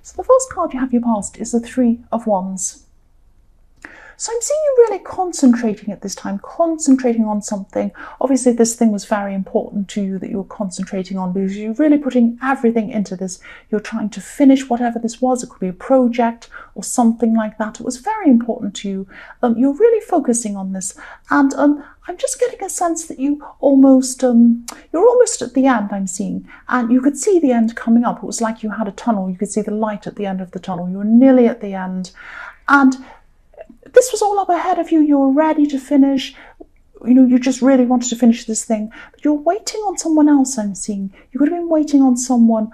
So the first card you have your past is the Three of Wands. So I'm seeing you really concentrating at this time, concentrating on something. Obviously, this thing was very important to you that you were concentrating on because you're really putting everything into this. You're trying to finish whatever this was. It could be a project or something like that. It was very important to you. You're really focusing on this. And I'm just getting a sense that you're almost at the end, I'm seeing. And you could see the end coming up. It was like you had a tunnel. You could see the light at the end of the tunnel. You were nearly at the end. And this was all up ahead of you. You were ready to finish. You just really wanted to finish this thing. But you're waiting on someone else, I'm seeing. You could have been waiting on someone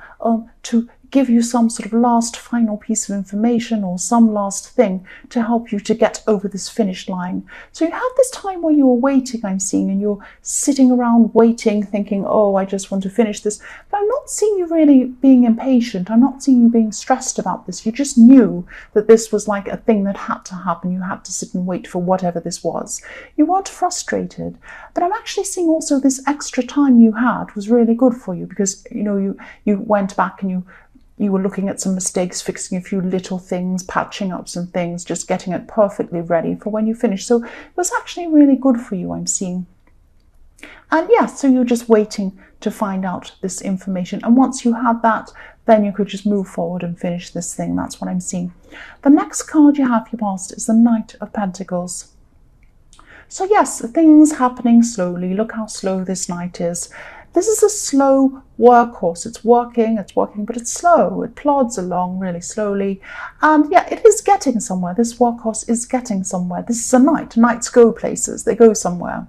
to give you some sort of last final piece of information or some last thing to help you to get over this finish line. So you have this time where you're waiting, I'm seeing, and you're sitting around waiting, thinking, oh, I just want to finish this. But I'm not seeing you really being impatient. I'm not seeing you being stressed about this. You just knew that this was like a thing that had to happen. You had to sit and wait for whatever this was. You weren't frustrated. But I'm actually seeing also this extra time you had was really good for you because, you went back and you were looking at some mistakes, fixing a few little things, patching up some things, just getting it perfectly ready for when you finish. So it was actually really good for you, I'm seeing. And yeah, so you're just waiting to find out this information. And once you had that, then you could just move forward and finish this thing. That's what I'm seeing. The next card you have your past is the Knight of Pentacles. So yes, things happening slowly. Look how slow this knight is. This is a slow workhorse. It's working, but it's slow. It plods along really slowly. And yeah, it is getting somewhere. This workhorse is getting somewhere. This is a knight. Knights go places. They go somewhere.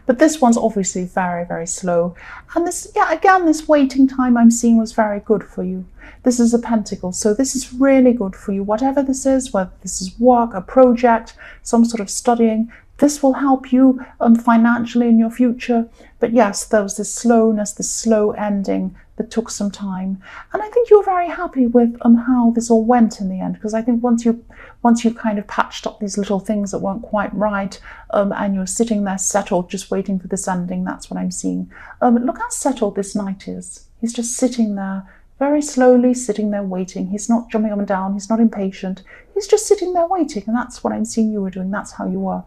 But this one's obviously very, very slow. And this waiting time I'm seeing was very good for you. This is a pentacle, so this is really good for you. Whatever this is, whether this is work, a project, some sort of studying, this will help you financially in your future. But yes, there was this slowness, this slow ending that took some time. And I think you're very happy with how this all went in the end, because I think once you kind of patched up these little things that weren't quite right, and you're sitting there settled, just waiting for this ending, that's what I'm seeing. Look how settled this knight is. He's just sitting there, very slowly sitting there waiting. He's not jumping up and down. He's not impatient. He's just sitting there waiting. And that's what I'm seeing you were doing. That's how you were.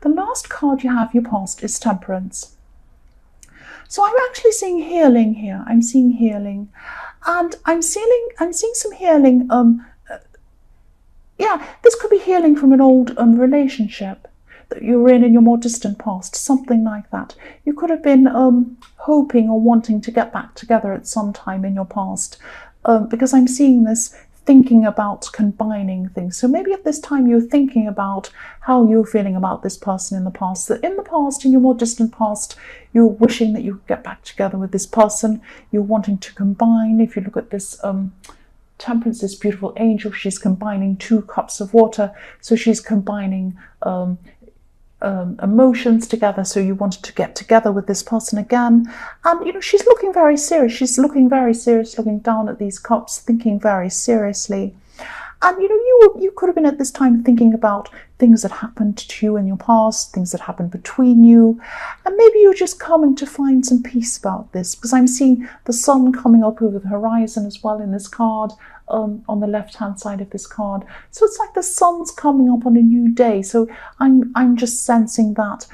The last card you have your past is Temperance. So I'm actually seeing healing here. I'm seeing healing. And I'm seeing some healing. This could be healing from an old relationship that you were in your more distant past, something like that. You could have been hoping or wanting to get back together at some time in your past, because I'm seeing this thinking about combining things. So maybe at this time you're thinking about how you're feeling about this person in the past, that in the past, in your more distant past, you're wishing that you could get back together with this person. You're wanting to combine. If you look at this Temperance, this beautiful angel, she's combining 2 cups of water. So she's combining emotions together. So you wanted to get together with this person again. And she's looking very serious. She's looking very serious, looking down at these cups, thinking very seriously. And you could have been at this time thinking about things that happened to you in your past, things that happened between you, and maybe you're just coming to find some peace about this, because I'm seeing the sun coming up over the horizon as well in this card, on the left hand side of this card. So it's like the sun's coming up on a new day. So I'm just sensing that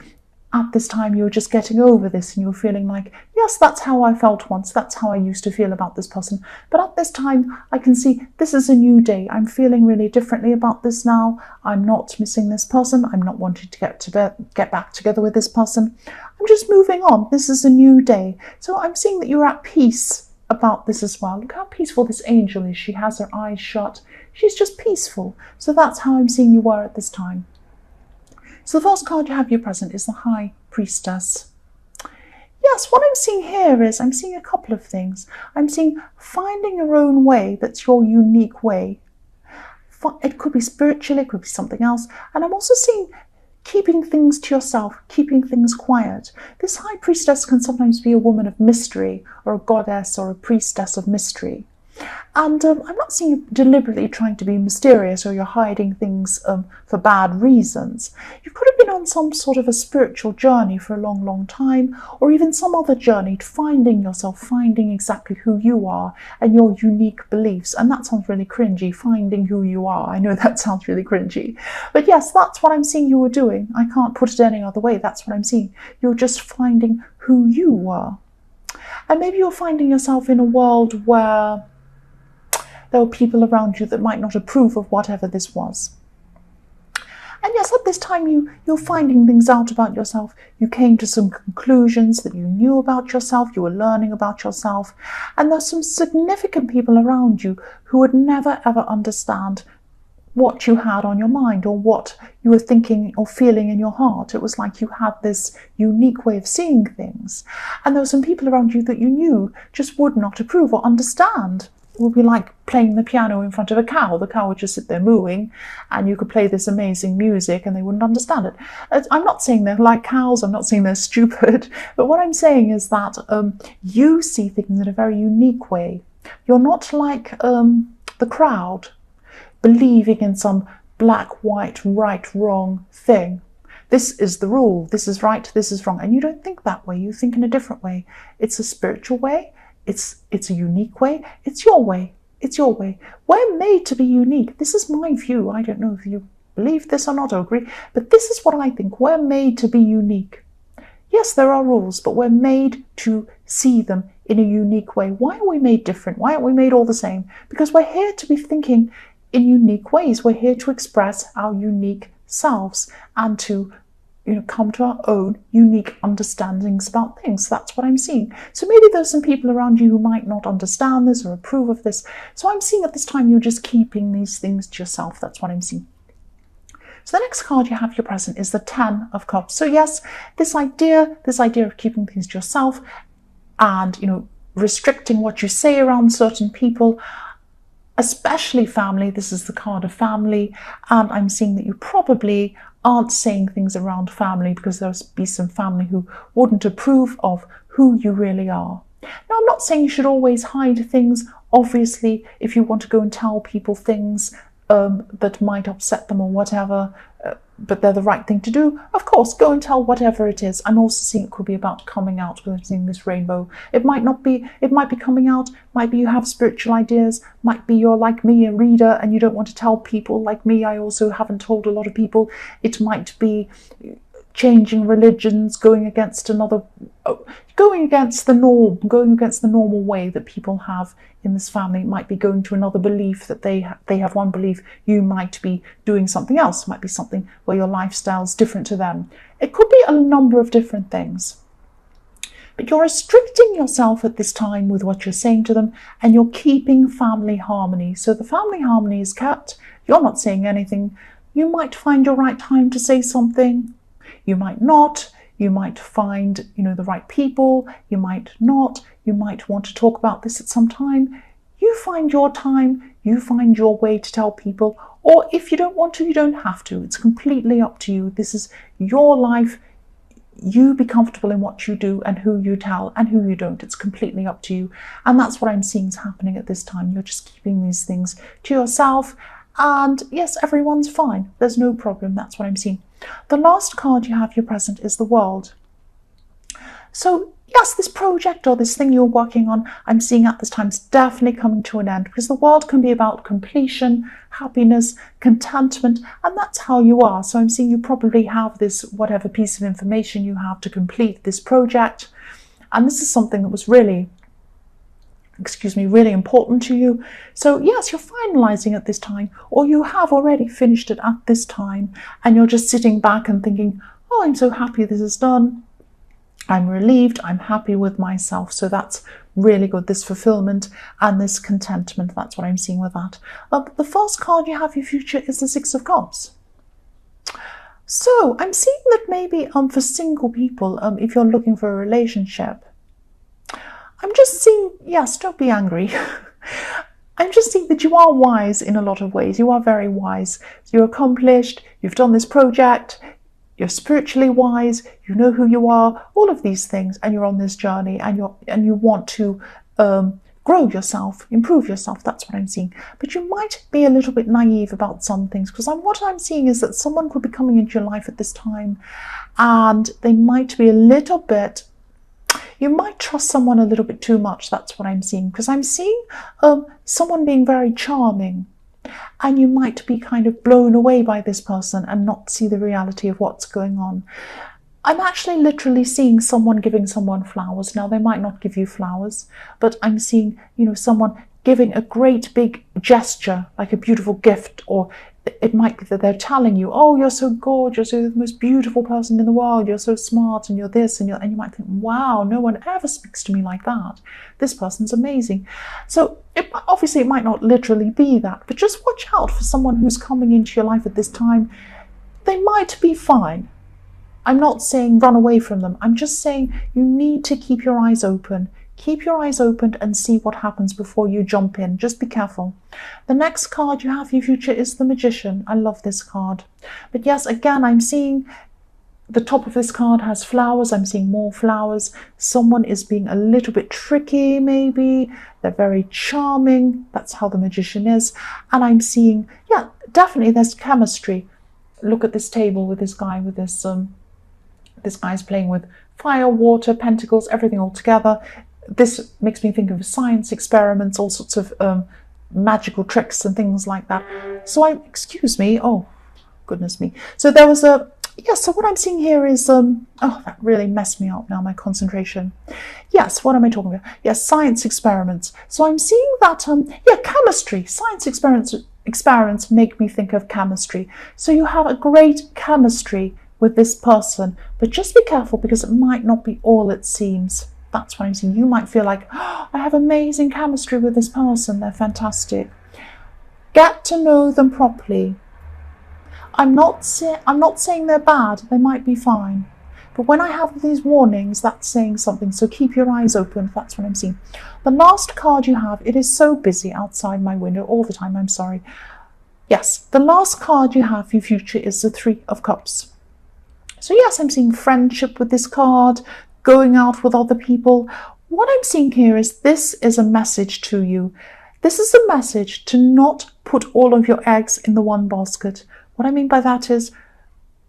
at this time you're just getting over this and you're feeling like, yes, that's how I felt once, that's how I used to feel about this person, but at this time I can see this is a new day. I'm feeling really differently about this now. I'm not missing this person. I'm not wanting to get back together with this person. I'm just moving on. This is a new day. So I'm seeing that you're at peace about this as well. Look how peaceful this angel is. She has her eyes shut. She's just peaceful. So that's how I'm seeing you were at this time. So the first card you have your present is the High Priestess. Yes, what I'm seeing here is I'm seeing a couple of things. I'm seeing finding your own way that's your unique way. It could be spiritual, it could be something else. And I'm also seeing keeping things to yourself, keeping things quiet. This High Priestess can sometimes be a woman of mystery, or a goddess or a priestess of mystery. And I'm not seeing you deliberately trying to be mysterious or you're hiding things for bad reasons. You could have been on some sort of a spiritual journey for a long, long time, or even some other journey to finding yourself, finding exactly who you are and your unique beliefs. And that sounds really cringy, finding who you are. I know that sounds really cringy. But yes, that's what I'm seeing you were doing. I can't put it any other way. That's what I'm seeing. You're just finding who you were. And maybe you're finding yourself in a world where there were people around you that might not approve of whatever this was. And yes, at this time you're finding things out about yourself. You came to some conclusions that you knew about yourself. You were learning about yourself. And there's some significant people around you who would never ever understand what you had on your mind or what you were thinking or feeling in your heart. It was like you had this unique way of seeing things. And there were some people around you that you knew just would not approve or understand. It would be like playing the piano in front of a cow. The cow would just sit there mooing, and you could play this amazing music and they wouldn't understand it. I'm not saying they're like cows, I'm not saying they're stupid, but what I'm saying is that you see things in a very unique way. You're not like the crowd, believing in some black, white, right, wrong thing. This is the rule, this is right, this is wrong. And you don't think that way, you think in a different way. It's a spiritual way, it's a unique way, it's your way, it's your way. We're made to be unique. This is my view. I don't know if you believe this or not or agree, but this is what I think. We're made to be unique. Yes, there are rules, but we're made to see them in a unique way. Why are we made different? Why aren't we made all the same? Because we're here to be thinking in unique ways. We're here to express our unique selves and to come to our own unique understandings about things. That's what I'm seeing. So maybe there's some people around you who might not understand this or approve of this. So I'm seeing at this time you're just keeping these things to yourself. That's what I'm seeing. So the next card you have your present is the Ten of Cups. So yes, this idea of keeping things to yourself and restricting what you say around certain people, especially family. This is the card of family, and I'm seeing that you probably aren't saying things around family because there'll be some family who wouldn't approve of who you really are. Now, I'm not saying you should always hide things. Obviously, if you want to go and tell people things that might upset them or whatever, but they're the right thing to do, of course, go and tell whatever it is. I'm also seeing it could be about coming out, because I'm seeing this rainbow. It might not be, it might be coming out, might be you have spiritual ideas, might be you're like me, a reader, and you don't want to tell people. Like me, I also haven't told a lot of people. It might be changing religions, going against the norm, going against the normal way that people have in this family. It might be going to another belief, that they have one belief, you might be doing something else. It might be something where your lifestyle's different to them. It could be a number of different things. But you're restricting yourself at this time with what you're saying to them, and you're keeping family harmony. So the family harmony is kept. You're not saying anything. You might find your right time to say something. You might not. You might find, the right people. You might not. You might want to talk about this at some time. You find your time. You find your way to tell people. Or if you don't want to, you don't have to. It's completely up to you. This is your life. You be comfortable in what you do and who you tell and who you don't. It's completely up to you. And that's what I'm seeing is happening at this time. You're just keeping these things to yourself. And yes, everyone's fine. There's no problem. That's what I'm seeing. The last card you have your present is the World. So yes, this project or this thing you're working on, I'm seeing at this time is definitely coming to an end, because the World can be about completion, happiness, contentment, and that's how you are. So I'm seeing you probably have this, whatever piece of information you have to complete this project. And this is something that was really important to you. So yes, you're finalizing at this time, or you have already finished it at this time, and you're just sitting back and thinking, oh, I'm so happy this is done. I'm relieved, I'm happy with myself. So that's really good, this fulfillment and this contentment. That's what I'm seeing with that. The first card you have for your future is the Six of Cups. So I'm seeing that maybe for single people, if you're looking for a relationship, I'm just seeing, yes, don't be angry. I'm just seeing that you are wise in a lot of ways. You are very wise. You're accomplished. You've done this project. You're spiritually wise. You know who you are. All of these things, and you're on this journey, and you want to grow yourself, improve yourself. That's what I'm seeing. But you might be a little bit naive about some things, because what I'm seeing is that someone could be coming into your life at this time, and they might be a little bit, you might trust someone a little bit too much. That's what I'm seeing, because I'm seeing someone being very charming, and you might be kind of blown away by this person and not see the reality of what's going on. I'm actually literally seeing someone giving someone flowers. Now, they might not give you flowers, but I'm seeing, someone giving a great big gesture, like a beautiful gift, or it might be that they're telling you, oh, you're so gorgeous, you're the most beautiful person in the world, you're so smart, and you're this, and you might think, wow, no one ever speaks to me like that. This person's amazing. So obviously it might not literally be that, but just watch out for someone who's coming into your life at this time. They might be fine. I'm not saying run away from them. I'm just saying you need to keep your eyes open. Keep your eyes open and see what happens before you jump in. Just be careful. The next card you have for your future is the Magician. I love this card. But yes, again, I'm seeing the top of this card has flowers. I'm seeing more flowers. Someone is being a little bit tricky, maybe. They're very charming. That's how the Magician is. And I'm seeing, yeah, definitely there's chemistry. Look at this table with this guy with this... This guy's playing with fire, water, pentacles, everything all together. This makes me think of science experiments, all sorts of magical tricks and things like that. So excuse me, oh, goodness me. So there was so what I'm seeing here is, oh, that really messed me up now, my concentration. Yes, what am I talking about? Yes, science experiments. So I'm seeing that, chemistry, science experiments make me think of chemistry. So you have a great chemistry with this person, but just be careful, because it might not be all it seems. That's what I'm seeing. You might feel like, oh, I have amazing chemistry with this person, they're fantastic. Get to know them properly. I'm not saying they're bad, they might be fine. But when I have these warnings, that's saying something. So keep your eyes open. That's what I'm seeing. The last card you have, it is so busy outside my window all the time, I'm sorry. Yes, the last card you have for your future is the Three of Cups. So yes, I'm seeing friendship with this card, going out with other people. What I'm seeing here is this is a message to you. This is a message to not put all of your eggs in the one basket. What I mean by that is,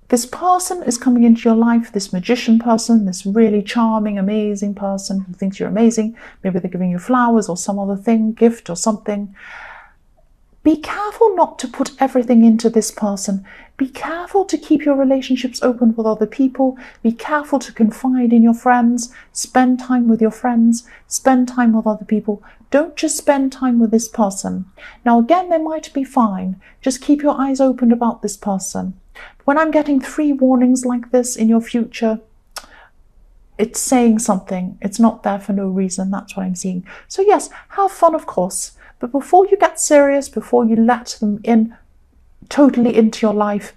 this person is coming into your life, this Magician person, this really charming, amazing person who thinks you're amazing. Maybe they're giving you flowers or some other thing, gift or something. Be careful not to put everything into this person. Be careful to keep your relationships open with other people. Be careful to confide in your friends. Spend time with your friends. Spend time with other people. Don't just spend time with this person. Now, again, they might be fine. Just keep your eyes open about this person. When I'm getting 3 warnings like this in your future, it's saying something. It's not there for no reason. That's what I'm seeing. So yes, have fun, of course. But before you get serious, before you let them in totally into your life,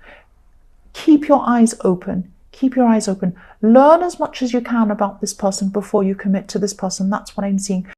keep your eyes open. Keep your eyes open. Learn as much as you can about this person before you commit to this person. That's what I'm seeing.